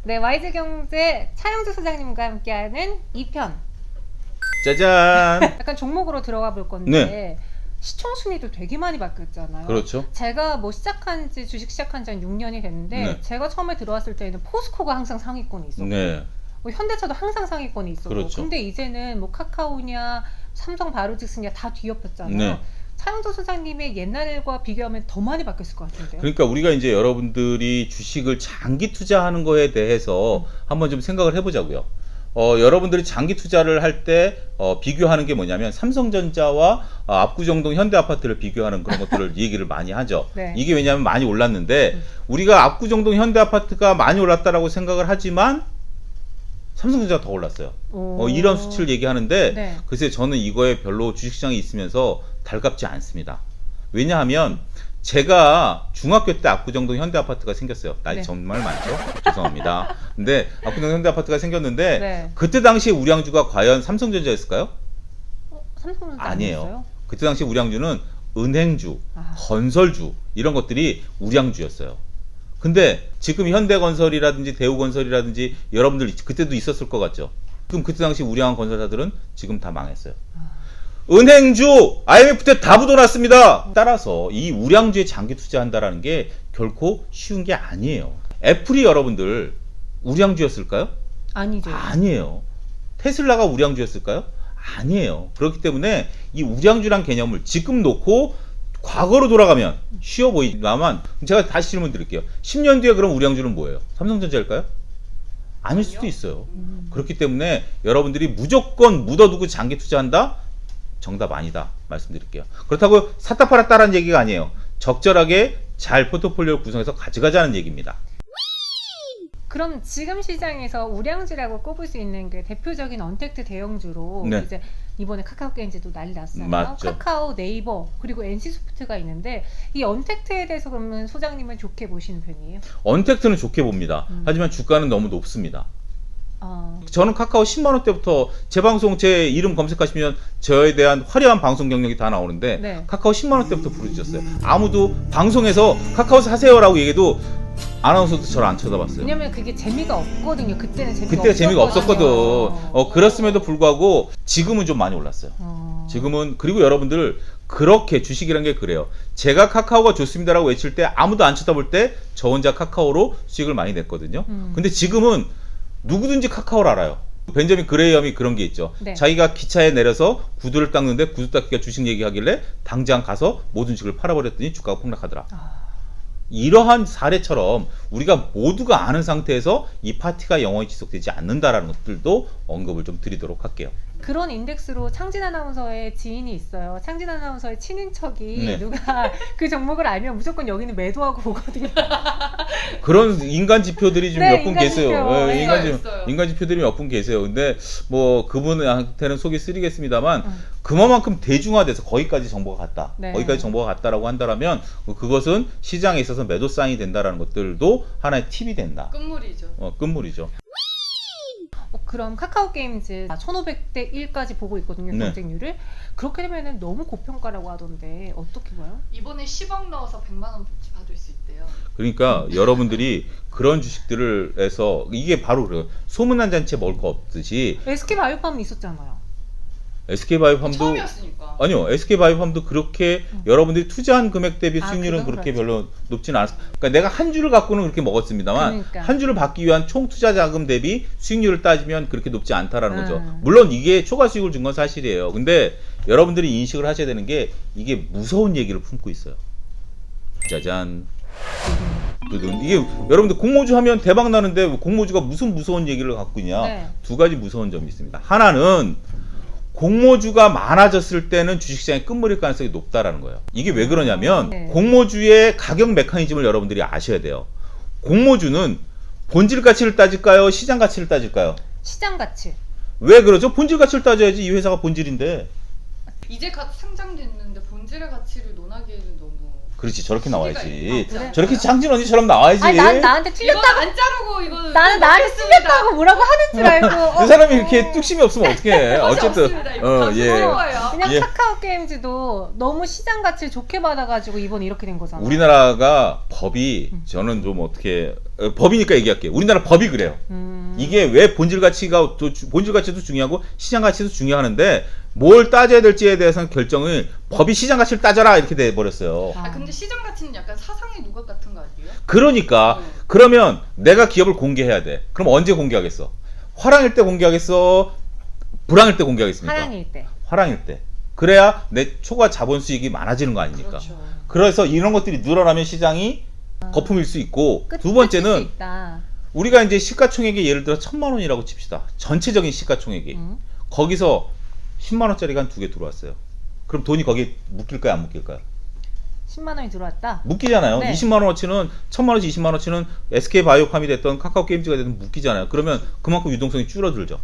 네, YG경제 차영주 소장님과 함께하는 2편. 짜잔. 약간 종목으로 들어가 볼 건데 네. 시총 순위도 되게 많이 바뀌었잖아요. 그렇죠. 제가 뭐 주식 시작한 지 한 6년이 됐는데 네. 제가 처음에 들어왔을 때는 포스코가 항상 상위권에 있었고 네. 뭐 현대차도 항상 상위권에 있었고 그렇죠. 근데 이제는 뭐 카카오냐 삼성 바이오틱스냐 다 뒤엎였잖아요. 네. 차영조 소장님의 옛날과 비교하면 더 많이 바뀌었을 것 같은데요. 그러니까 우리가 이제 여러분들이 주식을 장기 투자하는 거에 대해서 한번 좀 생각을 해보자고요. 여러분들이 장기 투자를 할 때 비교하는 게 뭐냐면 삼성전자와 압구정동 현대아파트를 비교하는 그런 것들을 얘기를 많이 하죠. 네. 이게 왜냐하면 많이 올랐는데 우리가 압구정동 현대아파트가 많이 올랐다라고 생각을 하지만 삼성전자가 더 올랐어요. 이런 수치를 얘기하는데 네. 글쎄 저는 이거에 별로 주식시장에 있으면서 달갑지 않습니다. 왜냐하면 제가 중학교 때 압구정동 현대아파트가 생겼어요. 나이 네. 정말 많죠? 죄송합니다. 근데 압구정동 현대아파트가 생겼는데 네. 그때 당시에 우량주가 과연 삼성전자였을까요? 삼성전자 아니에요. 아니었어요? 그때 당시 우량주는 은행주, 아. 건설주 이런 것들이 우량주였어요. 근데 지금 현대건설이라든지 대우건설이라든지 여러분들 그때도 있었을 것 같죠? 그럼 그때 당시 우량한 건설사들은 지금 다 망했어요. 은행주, IMF 때 다 부도났습니다. 따라서 이 우량주에 장기 투자한다라는 게 결코 쉬운 게 아니에요. 애플이 여러분들 우량주였을까요? 아니죠. 아니에요. 테슬라가 우량주였을까요? 아니에요. 그렇기 때문에 이 우량주란 개념을 지금 놓고 과거로 돌아가면 쉬워 보이지만 제가 다시 질문 드릴게요. 10년 뒤에 그럼 우량주는 뭐예요? 삼성전자일까요? 아닐 수도 있어요. 그렇기 때문에 여러분들이 무조건 묻어두고 장기 투자한다? 정답 아니다 말씀드릴게요. 그렇다고 샀다 팔았다라는 얘기가 아니에요. 적절하게 잘 포트폴리오를 구성해서 가져가자는 얘기입니다. 그럼 지금 시장에서 우량주라고 꼽을 수 있는 게 대표적인 언택트 대형주로 네. 이제 이번에 카카오 게임즈도 난리 났잖아요. 맞죠. 카카오, 네이버 그리고 NC소프트가 있는데 이 언택트에 대해서 그러면 소장님은 좋게 보시는 편이에요? 언택트는 좋게 봅니다. 하지만 주가는 너무 높습니다. 저는 카카오 10만원 때부터 제 방송 제 이름 검색하시면 저에 대한 화려한 방송 경력이 다 나오는데 네. 카카오 10만원 때부터 부르셨어요. 아무도 방송에서 카카오 사세요라고 얘기해도 아나운서도 저를 안 쳐다봤어요. 왜냐면 그게 재미가 없거든요. 그때는 재미가 그때 재미가 없었거든. 없었거든요. 그렇음에도 불구하고 지금은 좀 많이 올랐어요. 지금은 그리고 여러분들 그렇게 주식이란 게 그래요. 제가 카카오가 좋습니다라고 외칠 때 아무도 안 쳐다볼 때 저 혼자 카카오로 수익을 많이 냈거든요. 근데 지금은 누구든지 카카오를 알아요. 벤저민 그레이엄이 그런 게 있죠. 네. 자기가 기차에 내려서 구두를 닦는데 구두 닦기가 주식 얘기하길래 당장 가서 모든 주식을 팔아버렸더니 주가가 폭락하더라. 이러한 사례처럼 우리가 모두가 아는 상태에서 이 파티가 영원히 지속되지 않는다라는 것들도 언급을 좀 드리도록 할게요. 그런 인덱스로 창진 아나운서의 지인이 있어요. 창진 아나운서의 친인척이 네. 누가 그 종목을 알면 무조건 여기는 매도하고 보거든요. 그런 인간 지표들이 좀 네, 몇 분 인간 계세요. 지표. 예, 네. 있어요. 인간 지표들이 몇 분 계세요. 근데 뭐 그분한테는 속이 쓰리겠습니다만 그만큼 대중화돼서 거기까지 정보가 갔다. 네. 거기까지 정보가 갔다라고 한다면 그것은 시장에 있어서 매도 사인이 된다라는 것들도 하나의 팁이 된다. 끝물이죠. 끝물이죠. 그럼 카카오 게임즈 1500대 1까지 보고 있거든요. 네. 경쟁률을. 그렇게 되면은 너무 고평가라고 하던데 어떻게 봐요? 이번에 10억 넣어서 100만 원 받을 수 있대요. 그러니까 여러분들이 그런 주식들을 해서 이게 바로 그래요. 소문난 잔치에 먹을 거 없듯이 SK바이오팜 있었잖아요. SK바이오팜도 처음이었으니까. 아니요. SK바이오팜도 그렇게 여러분들이 투자한 금액 대비 수익률은 그건 그렇게 그렇지. 별로 높지는 않았어요. 그러니까 내가 한 주를 갖고는 그렇게 먹었습니다만 그러니까. 한 주를 받기 위한 총 투자 자금 대비 수익률을 따지면 그렇게 높지 않다라는 거죠. 음. 물론 이게 초과 수익을 준 건 사실이에요. 근데 여러분들이 인식을 하셔야 되는 게 이게 무서운 얘기를 품고 있어요. 짜잔. 두둔. 이게 여러분들 공모주 하면 대박 나는데 공모주가 무슨 무서운 얘기를 갖고 있냐? 네. 두 가지 무서운 점이 있습니다. 하나는 공모주가 많아졌을 때는 주식시장이 끝물릴 가능성이 높다라는 거예요. 이게 왜 그러냐면 네. 공모주의 가격 메커니즘을 여러분들이 아셔야 돼요. 공모주는 본질 가치를 따질까요? 시장 가치를 따질까요? 시장 가치. 왜 그러죠? 본질 가치를 따져야지. 이 회사가 본질인데. 이제 갓 상장됐는데 본질의 가치를 논하기에는 너무. 그렇지, 저렇게 나와야지. 아, 그래? 저렇게 장진 언니처럼 나와야지. 아니 나한테 이건 틀렸다고 안 자르고 이거는. 나는 나한테 틀렸다고 뭐라고 하는 줄 알고. 이 사람이 이렇게 뚝심이 없으면 어떡해. 맛이 어쨌든 없습니다. 이거 방송 예. 하는 거예요. 그냥 예. 카카오 게임즈도 너무 시장 가치를 좋게 받아가지고 이번에 이렇게 된 거잖아. 우리나라가 법이 저는 좀 어떻게 법이니까 얘기할게요. 우리나라 법이 그래요. 이게 왜 본질 가치가 본질 가치도 중요하고 시장 가치도 중요하는데 뭘 따져야 될지에 대해서는 결정을 법이 시장 가치를 따져라 이렇게 돼 버렸어요. 아 근데 시장 가치는 약간 사상의 누각 같은 거 아니에요? 그러니까 그러면 내가 기업을 공개해야 돼. 그럼 언제 공개하겠어? 화랑일 때 공개하겠어? 불황일 때 공개하겠습니까? 하향일 때. 화랑일 때. 그래야 내 초과 자본 수익이 많아지는 거 아닙니까? 그렇죠. 그래서 이런 것들이 늘어나면 시장이 거품일 수 있고 끝- 두 끝일 수 번째는 있다. 우리가 이제 시가총액이 예를 들어 1,000만 원이라고 칩시다. 전체적인 시가총액이. 거기서 10만 원짜리가 한 두 개 들어왔어요. 그럼 돈이 거기에 묶일까요? 안 묶일까요? 10만 원이 들어왔다. 묶이잖아요. 네. 20만 원어치는 1,000만 원치 20만 원어치는 SK바이오팜이 됐던 카카오 게임즈가 됐든 묶이잖아요. 그러면 그만큼 유동성이 줄어들죠.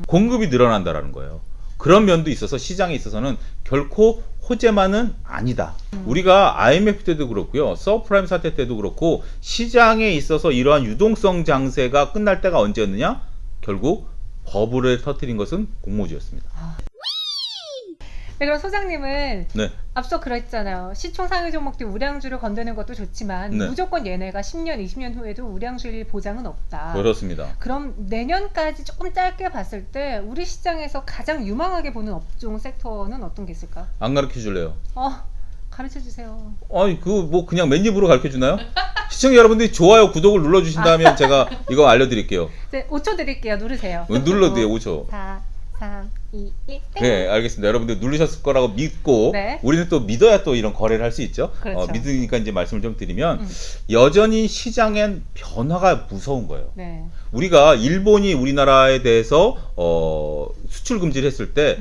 공급이 늘어난다라는 거예요. 그런 면도 있어서 시장에 있어서는 결코 호재만은 아니다. 우리가 IMF 때도 그렇고요. 서브프라임 사태 때도 그렇고 시장에 있어서 이러한 유동성 장세가 끝날 때가 언제였느냐? 결국 버블을 터뜨린 것은 공모주였습니다. 네, 그럼 소장님은 네. 앞서 그랬잖아요. 시총 상위 종목들 우량주를 건드는 것도 좋지만 네. 무조건 얘네가 10년, 20년 후에도 우량주일 보장은 없다. 그렇습니다. 그럼 내년까지 조금 짧게 봤을 때 우리 시장에서 가장 유망하게 보는 업종 섹터는 어떤 게 있을까? 안 가르쳐 줄래요? 가르쳐 주세요. 아니 그 뭐 그냥 맨입으로 가르쳐 주나요? 시청자 여러분들이 좋아요, 구독을 눌러 주신다면 제가 이거 알려 드릴게요. 네, 5초 드릴게요. 누르세요. 눌러도요, 5초. 4, 3, 2, 1, 땡. 네, 알겠습니다. 여러분들 누르셨을 거라고 믿고 네. 우리는 또 믿어야 또 이런 거래를 할 수 있죠. 그렇죠. 믿으니까 이제 말씀을 좀 드리면 여전히 시장엔 변화가 무서운 거예요. 네. 우리가 일본이 우리나라에 대해서 수출 금지를 했을 때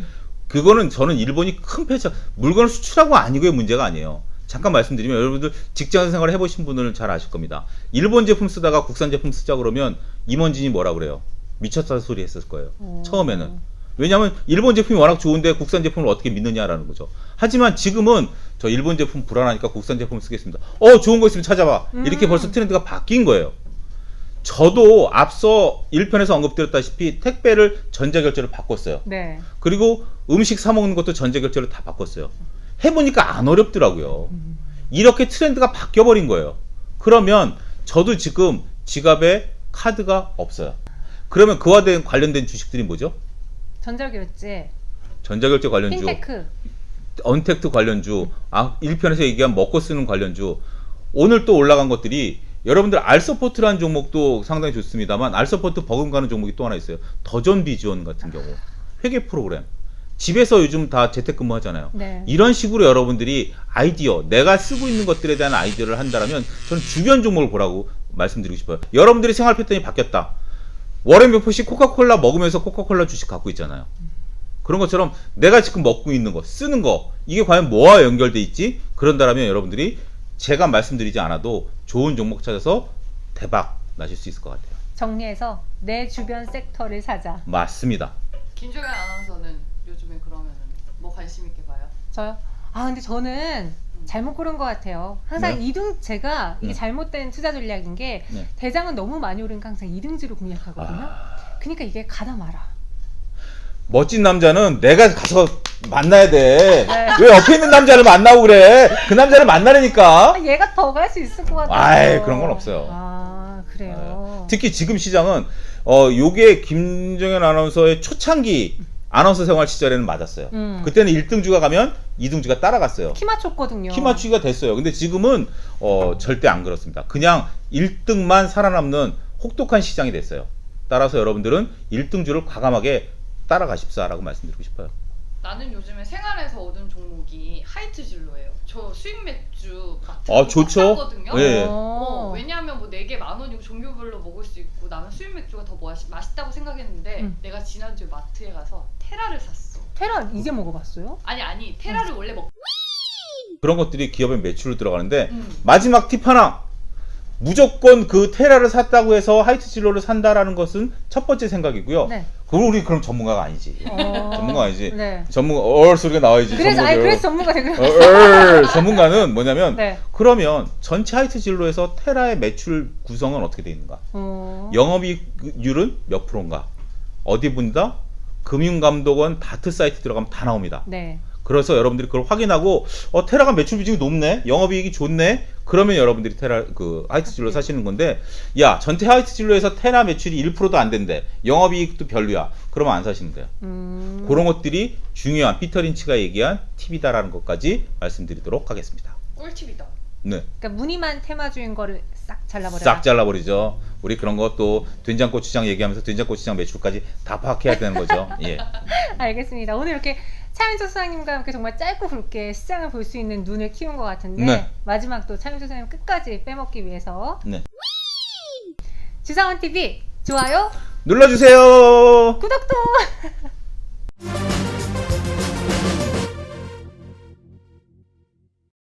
그거는 저는 일본이 큰 패착 물건을 수출하고 아니고의 문제가 아니에요. 잠깐 말씀드리면 여러분들 직장 생활을 해보신 분들은 잘 아실 겁니다. 일본 제품 쓰다가 국산 제품 쓰자 그러면 임원진이 뭐라 그래요? 미쳤다 소리 했을 거예요. 처음에는. 왜냐하면 일본 제품이 워낙 좋은데 국산 제품을 어떻게 믿느냐라는 거죠. 하지만 지금은 저 일본 제품 불안하니까 국산 제품 쓰겠습니다. 좋은 거 있으면 찾아봐. 이렇게 벌써 트렌드가 바뀐 거예요. 저도 앞서 1편에서 언급드렸다시피 택배를 전자결제로 바꿨어요. 네. 그리고 음식 사 먹는 것도 전자결제로 다 바꿨어요. 해보니까 안 어렵더라고요. 이렇게 트렌드가 바뀌어버린 거예요. 그러면 저도 지금 지갑에 카드가 없어요. 그러면 그와 관련된 주식들이 뭐죠? 전자결제, 전자결제 관련주, 핀테크. 언택트 관련주, 1편에서 얘기한 먹고 쓰는 관련주. 오늘 또 올라간 것들이 여러분들 알서포트라는 종목도 상당히 좋습니다만 알서포트 버금가는 종목이 또 하나 있어요. 더전 비지원 같은 경우 회계 프로그램. 집에서 요즘 다 재택근무 하잖아요. 네. 이런 식으로 여러분들이 아이디어, 내가 쓰고 있는 것들에 대한 아이디어를 한다면 저는 주변 종목을 보라고 말씀드리고 싶어요. 여러분들이 생활 패턴이 바뀌었다. 워렌 버핏이 코카콜라 먹으면서 코카콜라 주식 갖고 있잖아요. 그런 것처럼 내가 지금 먹고 있는 거, 쓰는 거, 이게 과연 뭐와 연결돼 있지? 그런다면 여러분들이 제가 말씀드리지 않아도 좋은 종목 찾아서 대박 나실 수 있을 것 같아요. 정리해서 내 주변 섹터를 사자. 맞습니다. 김종현 아나운서는 요즘에 그러면은 뭐 관심 있게 봐요? 저요? 근데 저는 잘못 고른 것 같아요. 항상 네? 제가 이게 네. 잘못된 투자 전략인 게 네. 대장은 너무 많이 오르니까 항상 2등지로 공략하거든요. 그러니까 이게 가다 말아. 멋진 남자는 내가 가서 만나야 돼. 네. 왜 옆에 있는 남자를 만나고 그래? 그 남자를 만나려니까. 얘가 더 갈 수 있을 것 같아요. 아이, 그런 건 없어요. 그래요. 특히 지금 시장은 요게 김정현 아나운서의 초창기 아나운서 생활 시절에는 맞았어요. 그때는 1등주가 가면 2등주가 따라갔어요. 키 맞췄거든요. 키 맞추기가 됐어요. 근데 지금은 절대 안 그렇습니다. 그냥 1등만 살아남는 혹독한 시장이 됐어요. 따라서 여러분들은 1등주를 과감하게 따라가십사라고 말씀드리고 싶어요. 나는 요즘에 생활에서 얻은 종목이 하이트 진로예요. 저 수익 맥주 좋죠. 샀거든요. 네. 왜냐하면 뭐 4개 10,000원이고 종류별로 먹을 수 있고 나는 수익 맥주가 더 맛있다고 생각했는데 내가 지난주에 마트에 가서 테라를 샀어. 테라 이제 먹어봤어요? 아니 테라를 원래 그런 것들이 기업의 매출로 들어가는데 마지막 팁 하나. 무조건 그 테라를 샀다고 해서 하이트 진로를 산다라는 것은 첫 번째 생각이고요. 네. 우리 그럼 전문가가 아니지. 전문가 아니지. 네. 소리가 나와야지. 그래서 전문가 되고. 전문가는 뭐냐면 네. 그러면 전체 하이트 진로에서 테라의 매출 구성은 어떻게 되어 있는가? 영업이익률은 몇 프로인가? 어디 본다? 금융감독원 다트 사이트 들어가면 다 나옵니다. 네. 그래서 여러분들이 그걸 확인하고 테라가 매출 비중이 높네, 영업이익이 좋네. 그러면 여러분들이 테라 그 하이트 진로 사시는 건데, 야 전체 하이트 진로에서 테라 매출이 1%도 안 된대, 영업이익도 별로야. 그러면 안 사시면 돼요. 그런 것들이 중요한 피터 린치가 얘기한 팁이다라는 것까지 말씀드리도록 하겠습니다. 꿀팁이다. 네. 그러니까 무늬만 테마주인 거를 싹 잘라버려라. 싹 잘라버리죠. 우리 그런 것도 된장고추장 얘기하면서 된장고추장 매출까지 다 파악해야 되는 거죠. 예. 알겠습니다. 오늘 이렇게 차윤조 소장님과 함께 정말 짧고 굵게 시장을 볼 수 있는 눈을 키운 것 같은데, 네. 마지막 또 차윤조 소장님 끝까지 빼먹기 위해서 네. 주상원 TV 좋아요, 눌러주세요. 구독도